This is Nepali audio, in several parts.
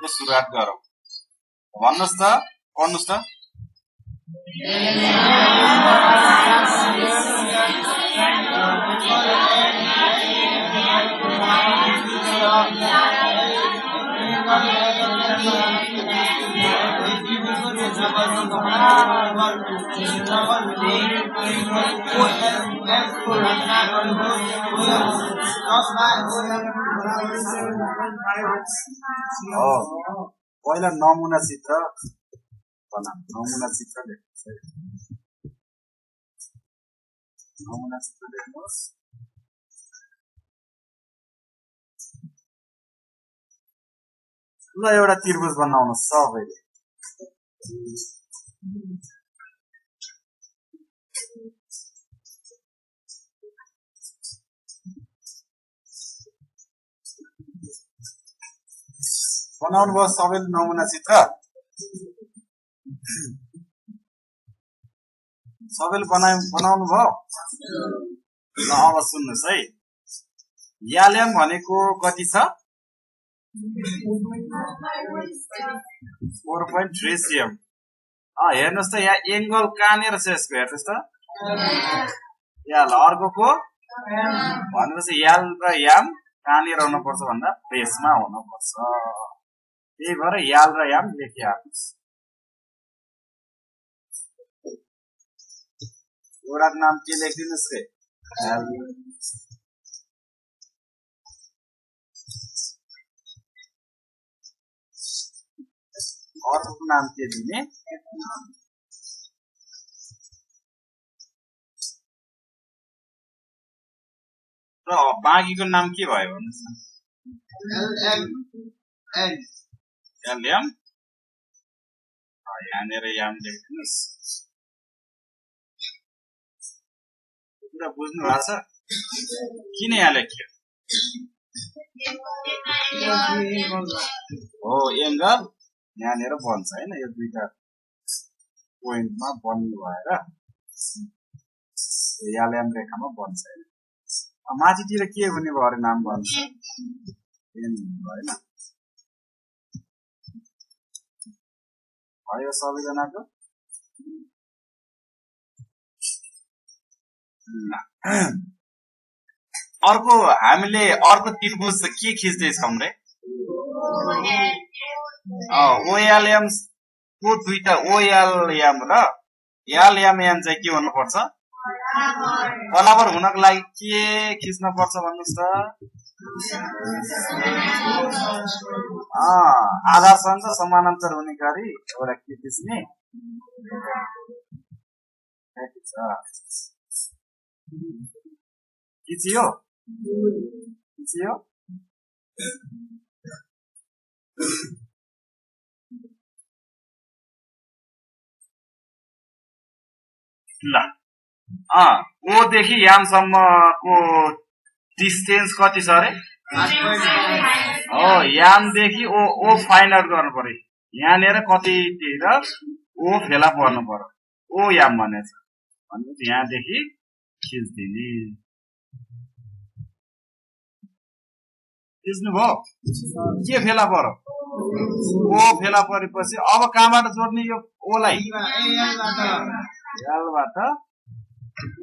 अक्षरको सुरुवात गरौँ। भन्नुहोस् त, पढ्नुहोस् त। पहिला नमुना चित्र बनाऊ। नमुना चित्र लेख्नुहोस् है। नमुना चित्र लेख्नुहोस्। ल एउटा त्रिभुज बनाउनुहोस् सबैले। बनाउनु भयो सबैले नमुना चित्र? सबैले बनाउनु भयो? ल अब सुन्नुहोस् है। याल्याम भनेको कति छ? 4.3 cm। हेर्नुहोस् त यहाँ एङ्गल कहाँनिर छ यसको, हेर्नुहोस् त। याल अर्कोको भनेपछि याल र याम कहाँनिर हुनुपर्छ भन्दा बेसमा हुनुपर्छ। त्यही भएर याल र याम लेखिहाल्नुहोस्। एउटाको नाम के लेखिदिनुहोस् रे? अर्को नाम के दिने? र बाँकीको नाम के भयो भन्नुहोस् न? याम। यहाँनिर याम लेखिदिनुहोस्। कुरा बुझ्नु भएको छ? किन यहाँ लेखियो? हो एङ्गल यहाँनिर बन्छ हैन, यो दुईटा पोइन्टमा बन्नु भएर याल्याम रेखामा बन्छ हैन। माथितिर के हुने भयो अरे नाम बन्छ हैन। भयो सबैजनाको? अर्को हामीले अर्को त्रिभुज के खिच्दैछौँ रे? ओएलएम को दुईटा ओएलएम र एलएम चाहिँ के हुनुपर्छ? बराबर हुनको लागि के खिच्न पर्छ भन्नुहोस् त? आधारसँग समानान्तर हुने गरी एउटा के खिच्ने? खिचियो? ल ओ देखि यामसम्मको डिस्टेन्स कति छ अरे? हो यामदेखि ओ फाइन्ड आउट गर्नु पर्यो। यहाँनिर कतितिर ओ फेला पर्नु पर्यो। ओ याम भनेछ भनेपछि यहाँदेखि खिच्दिने। खिच्नुभयो? के फेला पर्यो? ओ फेला परेपछि अब कहाँबाट जोड्ने यो ओलाई? एलबाट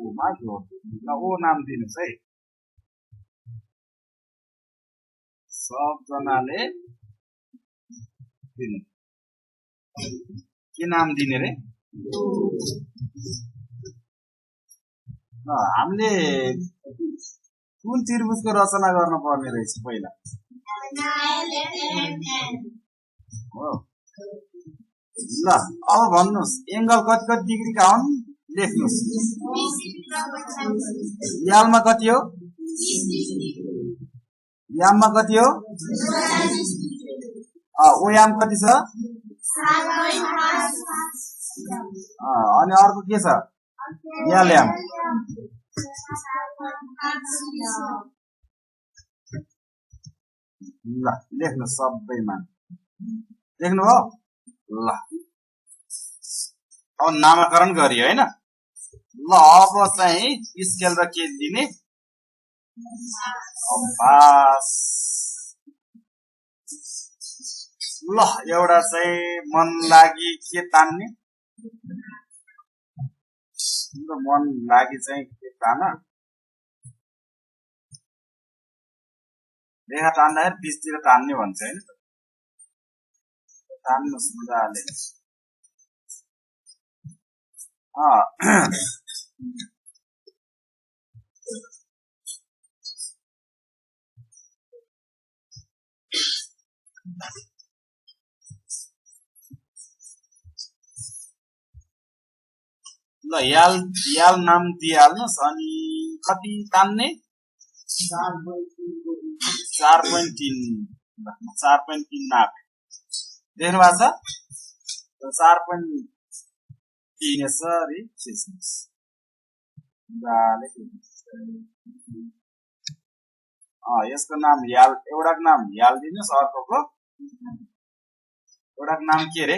ओमा जोड्दिनु। ल ओ नाम दिनुहोस् है सबजनाले दिनु। के नाम दिने रे? हामीले कुन त्रिभुजको रचना गर्न पर्ने रहेछ पहिला? हो ल अब भन्नुहोस् एङ्गल कति कति डिग्रीका हुन् लेख्नुहोस्। यालमा कति हो? याममा कति हो? ओ याम कति छ? अनि अर्को के छ? याम। ल लेख्नु सबैमा। लेख्नुभयो? ल अब नामाकरण गरियो हैन। ल अब चाहिँ स्केल र के दिने? कम्पास। ल एउटा चाहिँ मन लागि के तान्ने मन लागि चाहिँ के तान रेखा तान्दाखेरि बिचतिर तान्ने भन्छ होइन तान्नुहोस् मजाले ल याल याल नाम दिइहाल्नुहोस् अनि कति तान्ने 4.3 नाप देख्नु भएको छ 4.3 यसरी खिच्नुहोस् यसको नाम याल एउटाको नाम याल दिनुहोस् अर्कोको एउटाको नाम के रे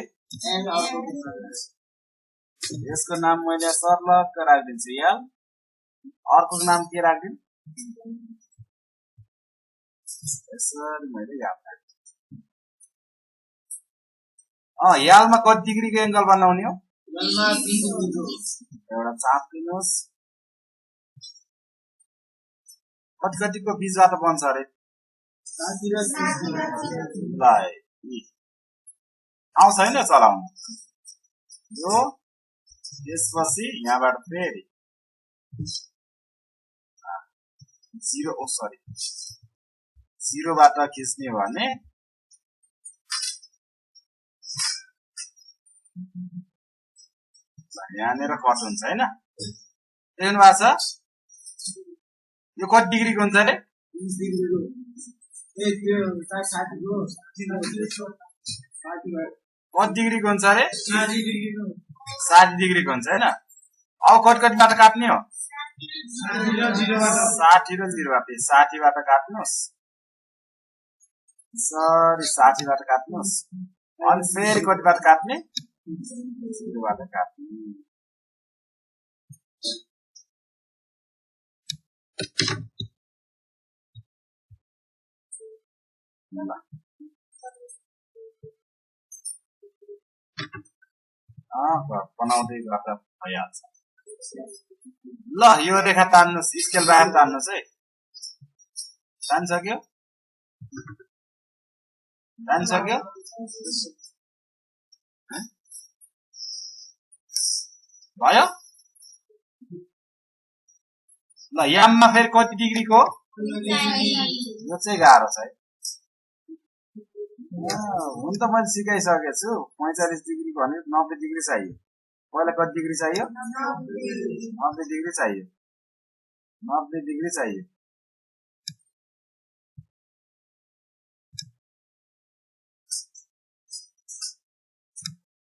यसको नाम मैले सर्लक्क राखिदिन्छु याल अर्को नाम के राखिदिनु यसरी मैले याद राख्छु यालमा कति डिग्रीको एंगल बनाउने हो एउटा चाप दिनुहोस् कति कतिको बीचबाट बन्छ अरे ल आउँछ हैन चलाउनु यो त्यसपछि यहाँबाट फेरि 0 बाट खिच्ने भने यहाँनिर कट हुन्छ हैन देख्नु भएको छ यो कति डिग्रीको हुन्छ अरे कति डिग्रीको हुन्छ अरे 60 डिग्रीको हुन्छ हैन अब कति बाट काट्ने हो 60 र 0 बाट 60 बाट काट्नुस् सरी 60 बाट काट्नुस् अनि फेरि कति बाट काट्ने 0 बाट काट्ने बनाउँदै गर्दा भइहाल्छ ल यो रेखा तान्नुस् स्केल बाहिर तान्नुस् है तानिसक्यो भयो ल याममा फेरि कति डिग्रीको यो चाहिँ गाह्रो छ है हुन त मैले सिकाइसकेको छु 45 डिग्री भने 90 डिग्री चाहियो पहिला कति डिग्री चाहियो 90 डिग्री चाहियो 90 डिग्री चाहियो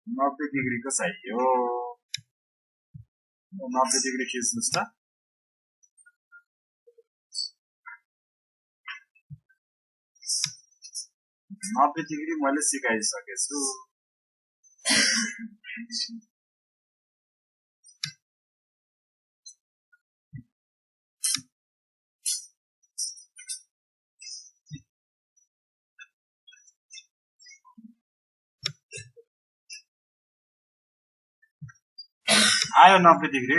नब्बे डिग्रीको चाहियो 90 डिग्री खिच्नुस् त नब्बे डिग्री मैले सिकाइसकेको छु आयो 90 डिग्री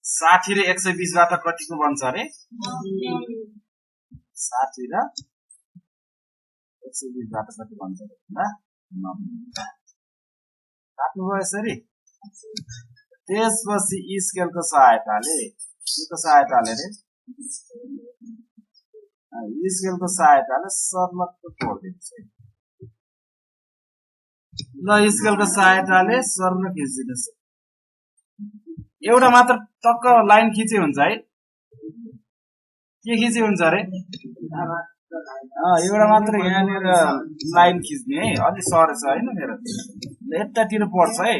60 र 120 बाट कतिको बन्छ अरे 60 र 120 बाट कति बन्छ भन्दा 90 काट्नुभयो यसरी त्यसपछि स्केलको सहायताले स्केलको सहायताले सर्लक्क तोड्दिन्छ ल स्केलको सहायताले सर्ल खिचिदिनुहोस् एउटा मात्र टक्क लाइन खिचे हुन्छ है के खिचे हुन्छ अरे एउटा मात्र यहाँनिर लाइन खिच्ने है अलि सर छ हैन मेरो यतातिर पर्छ है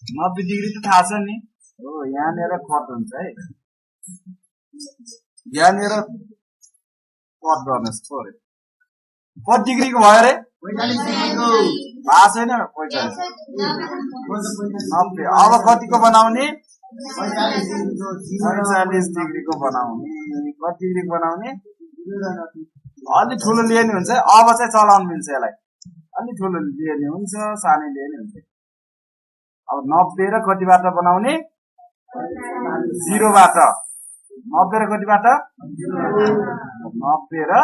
90 डिग्री त थाहा छ नि हो यहाँनिर कट हुन्छ है यहाँनिर कट गर्नुहोस् थोरै कति डिग्रीको भयो अरे 45 डिग्रीको भएको छैन 45 90 अब कतिको बनाउने 45 डिग्रीको बनाउने कति डिग्री बनाउने अलि ठुलो लिने हुन्छ अब चाहिँ चलाउनु मिल्छ यसलाई अलि ठुलो लिने हुन्छ सानो लिने हुन्छ अब 90 र कतिबाट बनाउने 0 बाट 90 र कतिबाट 90 र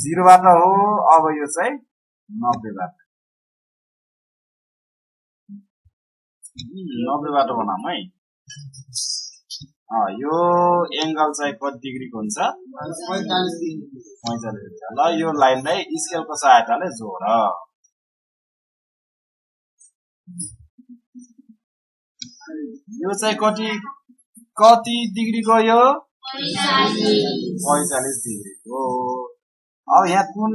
0 बाट हो अब यो चाहिँ 90 बाट 90 बाट बनाऊँ है यो एंगल चाहिँ कति डिग्रीको हुन्छ 45 डिग्री ल यो लाइनलाई स्केलको सहायताले जोड यो चाहिँ कति डिग्रीको यो 45 डिग्रीको अब यहाँ कुन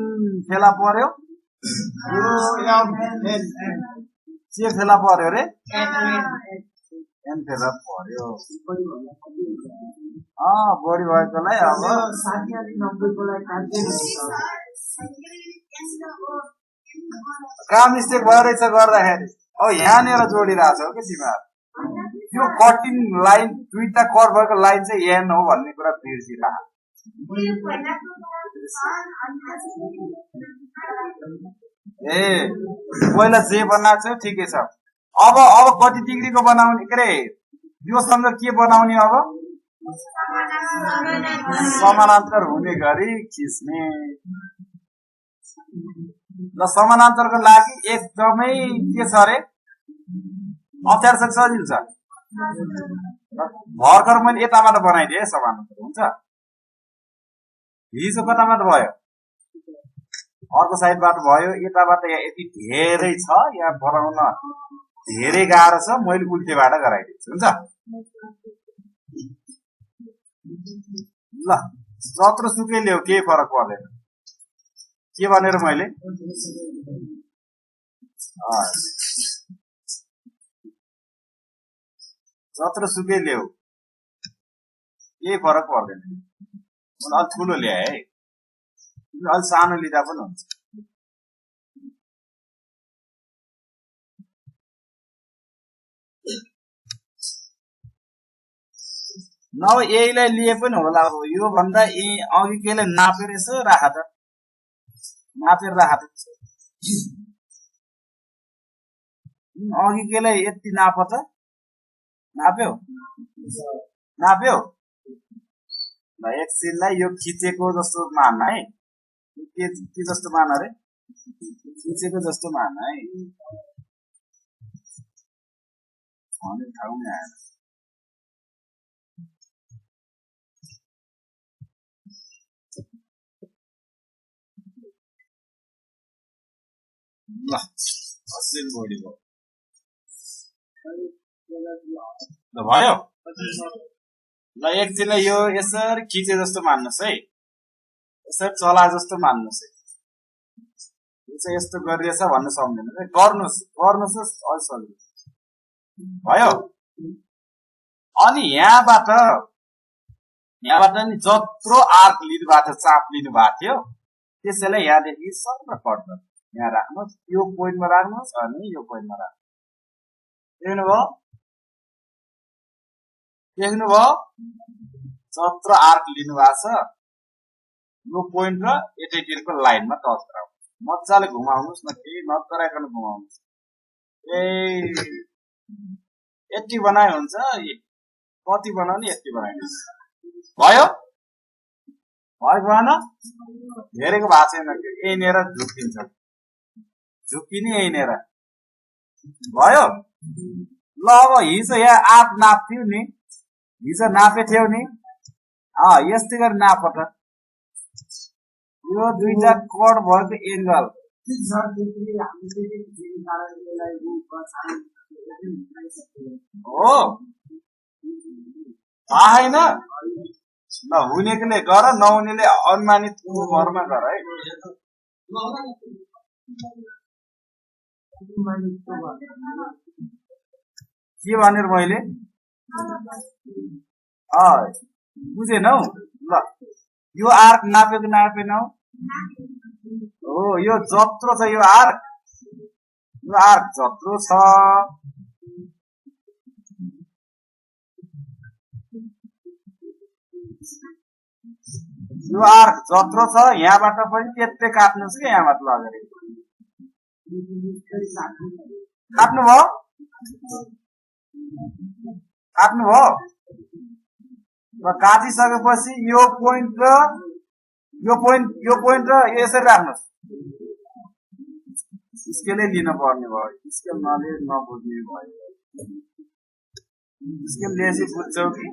फेला पर्यो के फेला पर्यो रे एन फेला पर्यो बढी भएकोलाई अब काम मिस्टेक भयो रहेछ गर्दाखेरि अब यहाँनिर जोडिरहेछ हो कि तिमीहरू यो कटिङ लाइन दुईटा कर्भ भएको लाइन चाहिँ एन हो भन्ने कुरा बिर्सिरह ए पहिला जे बनाएको छ ठिकै छ अब कति डिग्रीको बनाउने के रे यो सँग के बनाउने अब समानान्तर हुने गरी खिच्ने ल समानान्तरको लागि एकदमै के छ रे अप्ठ्यारो छ सजिलो छ भर्खर मैले यताबाट बनाइदिएँ समानान्तर हुन्छ हिजो कताबाट भयो अर्को साइडबाट भयो यताबाट यहाँ यति धेरै छ यहाँ बनाउन धेरै गाह्रो छ मैले उल्टेबाट गराइदिन्छु हुन्छ ल जत्रो सुकै ल्याऊ केही फरक पर्दैन के भनेर मैले जत्रो सुकै ल्याऊ केही फरक पर्दैन अलि ठुलो ल्याए है अलि सानो लिँदा पनि हुन्छ नभए यहीलाई लिए पनि होला अब यो भन्दा अघि केलाई नापेर यसो राख त नापेर राख त अघि केलाई यति नाप त नाप्यो ल एकछिनलाई यो खिचेको जस्तो मान है के जस्तो मान अरे खिचेको जस्तो मान है ठाउँमै आएर ल असिल बढी भयो ल भयो ल एकछिनलाई यो यसरी खिचे जस्तो मान्नुहोस् है यसरी चला जस्तो मान्नुहोस् है यो चाहिँ यस्तो गरिएछ भन्नु सक्दैन है गर्नुहोस् अलि सजिलो भयो अनि यहाँबाट नि जत्रो आर्क लिनुभएको थियो चाप लिनुभएको थियो त्यसैलाई यहाँदेखि सर्व कट गर्नु यहाँ राख्नुहोस् यो पोइन्टमा राख्नुहोस् अनि यो पोइन्टमा राख्नुहोस् देख्नुभयो जत्रो आर्क लिनु भएको छ यो पोइन्ट र यतैतिरको लाइनमा टच गराउनुहोस् मजाले घुमाउनुहोस् न केही नतराइकन घुमाउनुहोस् यति बनाए हुन्छ कति बनाउने यति बनाइनुहोस् भयो भएन धेरैको भएको छैन यहीँनिर झुक्किने यहीँनिर भयो ल अब हिजो यहाँ आर्क नाप्थ्यौ नि हिजो नापेथ्यौ नि यस्तै गरी नाप त यो दुईटा कट भएको एंगल हो होइन ल हुनेले गर नहुनेले अनुमानित भरमा गर है के भनेर मैले बुझेनौ ल यो आर्क नापेको नापेनौ हो यो जत्रो छ यो आर्क जत्रो छ यो आर्क जत्रो छ यहाँबाट पनि त्यतै काट्नुहोस् कि यहाँबाट लगेर काट्नुभयो र काटिसकेपछि यो पोइन्ट र यो पोइन्ट र यसरी राख्नुहोस् स्केलै लिन पर्ने भयो स्केल नबुझ्ने भयो स्केल लिएपछि बुझ्छौ कि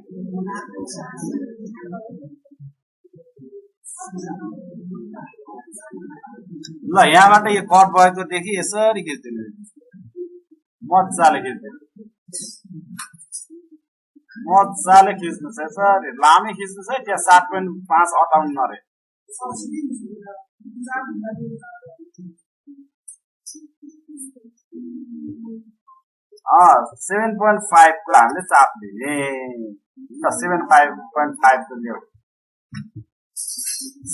ल यहाँबाट यो कट भएकोदेखि यसरी खिच्दिनु मजाले खिच्दिनु यसरी लामै खिच्नु छ त्यहाँ 7.5 अटाउनु अरे 7.5 को हामीले चाप दिने ल 7.5 को ल्याऊ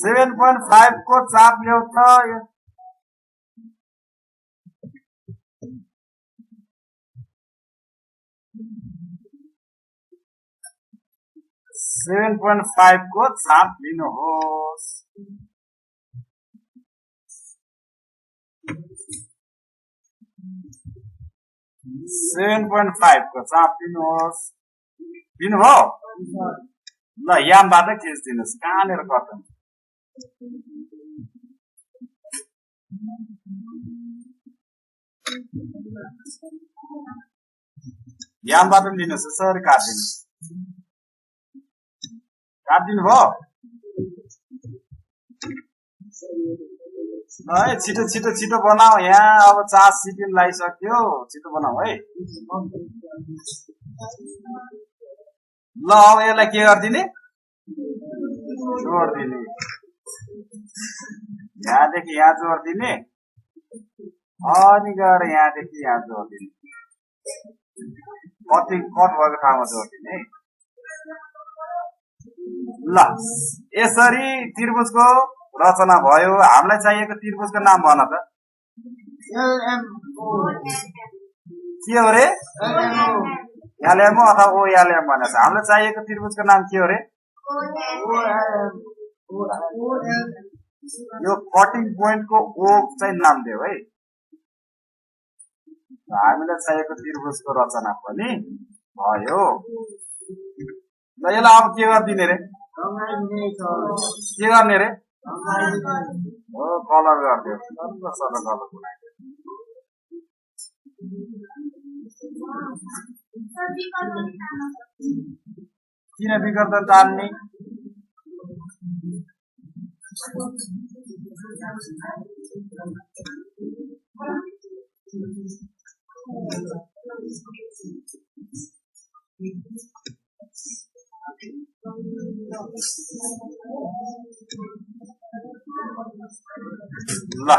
7.5 को चाप ल्याऊ त 7.5 को चाप लिनुहोस् 7.5 को चाप लिनुहोस् लिनुभयो ल यामबाट खिच्दिनुहोस् कहाँनिर कटन यामबाट लिनुहोस् यसरी काटिदिनुहोस् काटिदिनु भयो है छिटो छिटो छिटो बनाऊ यहाँ अब 4 सिटी लागिसक्यो छिटो बनाऊ है ल अब यसलाई के गरिदिने जोडिदिने यहाँदेखि यहाँ जोडिदिने अनि गएर यहाँदेखि यहाँ जोडिदिने कट भएको ठाउँमा जोडिदिने ल यसरी त्रिभुजको रचना भयो हामीलाई चाहिएको त्रिभुजको नाम भन त के हो रे एलएमओ अथवा ओएलएम भनेछ हामीलाई चाहिएको त्रिभुजको नाम के हो रे यो कटिङ पोइन्टको ओ चाहिँ नाम दियो है हामीलाई चाहिएको त्रिभुजको रचना पनि भयो ल यसलाई अब के गरिदिने रे के गर्ने रे हो कलर गरिदियो सरल कलर बनाइदियो किन विकल्प जान्ने ल